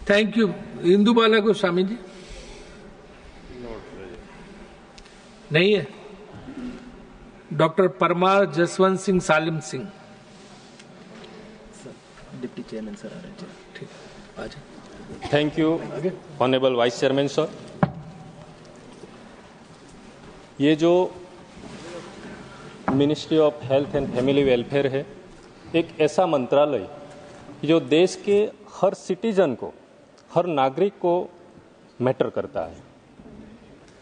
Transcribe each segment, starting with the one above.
Thank you. Indu Bala Goswami ji नहीं है। Doctor Parmar Jaswant Singh Salim Singh deputy chairman sir आ रहे हैं। ठीक, आ जाए। Thank you honourable vice chairman sir. ये जो ministry of health and family welfare है, एक ऐसा मंत्रालय जो देश के हर सिटीजन को, हर नागरिक को मैटर करता है।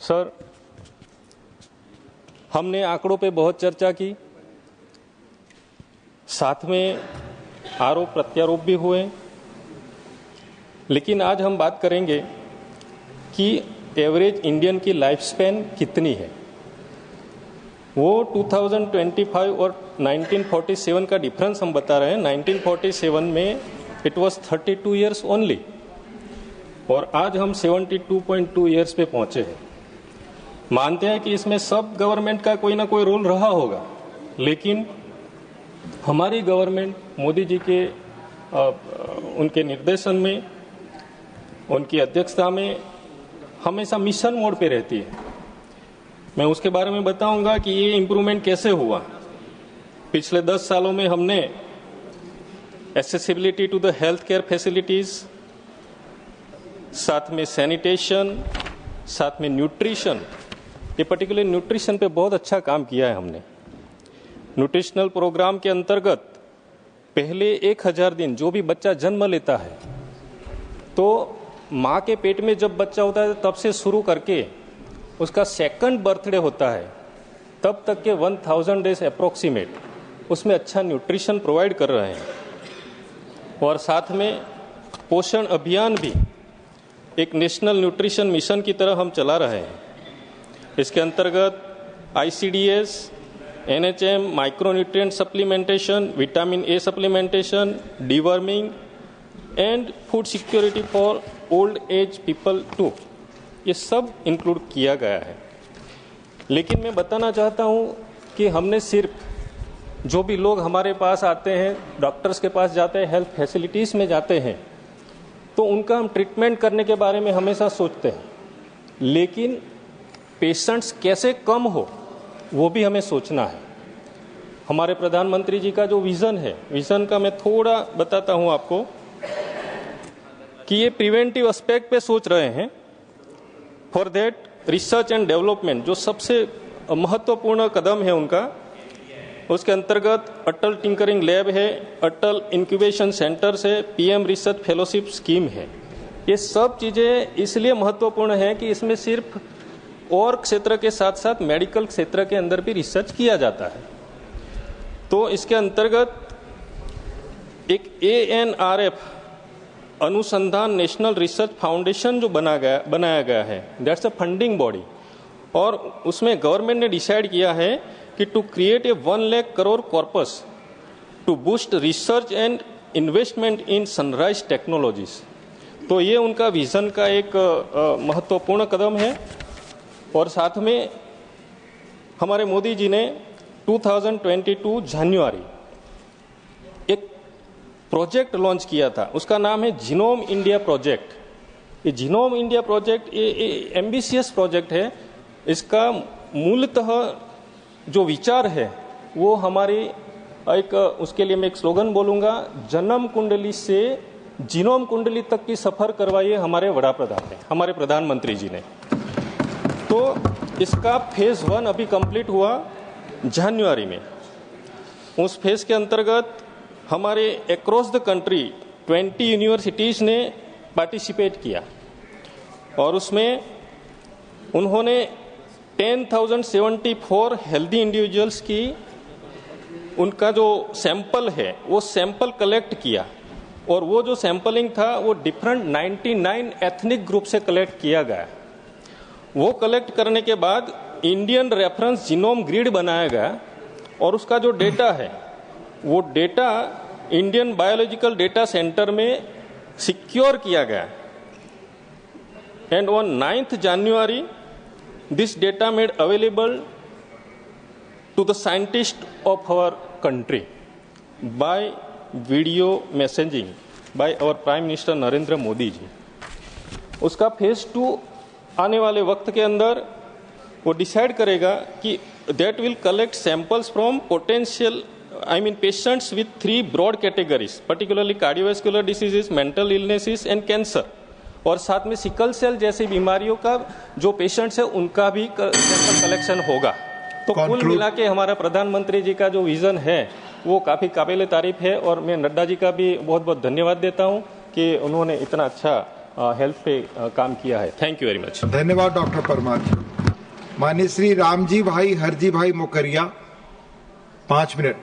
सर, हमने आंकड़ों पे बहुत चर्चा की, साथ में आरोप प्रत्यारोप भी हुए, लेकिन आज हम बात करेंगे कि एवरेज इंडियन की लाइफ स्पैन कितनी है। वो 2025 और 1947 का डिफरेंस हम बता रहे हैं। 1947 में इट वाज 32 इयर्स ओनली और आज हम 72.2 इयर्स पे पहुंचे हैं। मानते हैं कि इसमें सब गवर्नमेंट का कोई ना कोई रोल रहा होगा, लेकिन हमारी गवर्नमेंट मोदी जी के उनके निर्देशन में, उनकी अध्यक्षता में हमेशा मिशन मोड पे रहती है। मैं उसके बारे में बताऊंगा कि ये इम्प्रूवमेंट कैसे हुआ। पिछले 10 सालों में हमने accessibility to the health care facilities, साथ में सैनिटेशन, साथ में न्यूट्रिशन, ये पर्टिकुलर न्यूट्रिशन पे बहुत अच्छा काम किया है हमने। न्यूट्रिशनल प्रोग्राम के अंतर्गत पहले 1000 दिन जो भी बच्चा जन्म लेता है, तो माँ के पेट में जब बच्चा होता है तब से शुरू करके उसका सेकंड बर्थडे होता है, तब तक के 1000 डेज अप्रोक्सीमेट उसमें अच्छा न्यूट्रिशन प्रोवाइड कर रहे हैं। और साथ में पोषण अभियान भी एक नेशनल न्यूट्रिशन मिशन की तरह हम चला रहे हैं। इसके अंतर्गत ICDS, NHM, micronutrient supplementation, vitamin A supplementation, deworming and food security for old age people too, ये सब इंक्लूड किया गया है। लेकिन मैं बताना चाहता हूं कि हमने सिर्फ जो भी लोग हमारे पास आते हैं, डॉक्टर्स के पास जाते हैं, हेल्थ फैसिलिटीज़ में जाते हैं, तो उनका हम ट्रीटमेंट करने के बारे में हमेशा सोचते हैं, लेकिन पेशेंट्स कैसे कम हो वो भी हमें सोचना है। हमारे प्रधानमंत्री जी का जो विज़न है, विज़न का मैं थोड़ा बताता हूं आपको कि ये प्रिवेंटिव एस्पेक्ट पे सोच रहे हैं। For that research and development जो सबसे महत्वपूर्ण कदम है उनका, उसके अंतर्गत अटल टिंकरिंग लैब है, अटल इंक्यूबेशन सेंटर्स है, PM रिसर्च फेलोशिप स्कीम है। ये सब चीज़ें इसलिए महत्वपूर्ण है कि इसमें सिर्फ और क्षेत्र के साथ साथ मेडिकल क्षेत्र के अंदर भी रिसर्च किया जाता है। तो इसके अंतर्गत एक ANRF अनुसंधान नेशनल रिसर्च फाउंडेशन जो बनाया गया है, दैट्स अ फंडिंग बॉडी, और उसमें गवर्नमेंट ने डिसाइड किया है कि to create a 1 lakh crore corpus to boost research and investment in sunrise technologies. तो ये उनका विजन का एक महत्वपूर्ण कदम है। और साथ में हमारे मोदी जी ने 2022 जनवरी एक प्रोजेक्ट लॉन्च किया था, उसका नाम है जीनोम इंडिया प्रोजेक्ट। ये जीनोम इंडिया प्रोजेक्ट ये एम्बिशियस प्रोजेक्ट है। इसका मूलतः जो विचार है वो हमारी एक, उसके लिए मैं एक स्लोगन बोलूँगा, जन्म कुंडली से जीनोम कुंडली तक की सफ़र करवाइए हमारे वड़ा प्रधान ने, हमारे प्रधानमंत्री जी ने। तो इसका फेज़ 1 अभी कंप्लीट हुआ जनवरी में। उस फेज़ के अंतर्गत हमारे अक्रॉस द कंट्री 20 यूनिवर्सिटीज़ ने पार्टिसिपेट किया और उसमें उन्होंने 10,074 हेल्दी इंडिविजुअल्स की, उनका जो सैंपल है वो सैंपल कलेक्ट किया, और वो जो सैंपलिंग था वो डिफरेंट 99 एथनिक ग्रुप से कलेक्ट किया गया। वो कलेक्ट करने के बाद इंडियन रेफरेंस जीनोम ग्रिड बनाया गया और उसका जो डेटा है वो data Indian biological data centre में सिक्योर किया गया। And on 9th January this data made available to the scientists of our country by video messaging। By our prime minister Narendra Modi ji. उसका फेज 2 आने वाले वक्त के अंदर वो डिसाइड करेगा कि that will collect samples from potential patients with 3 broad categories, particularly cardiovascular diseases, mental illnesses and cancer, और साथ में सिकल सेल जैसी बीमारियों का जो पेशेंट्स है उनका भी सैंपल कलेक्शन होगा। तो कुल मिला के हमारा प्रधानमंत्री जी का जो विजन है वो काफी काबिल तारीफ है, और मैं नड्डा जी का भी बहुत बहुत धन्यवाद देता हूं कि उन्होंने इतना अच्छा हेल्थ पे काम किया है। Thank you very much. धन्यवाद डॉक्टर परमार जी। माननीय श्री रामजी भाई हरजी भाई मोकरिया, 5 मिनट।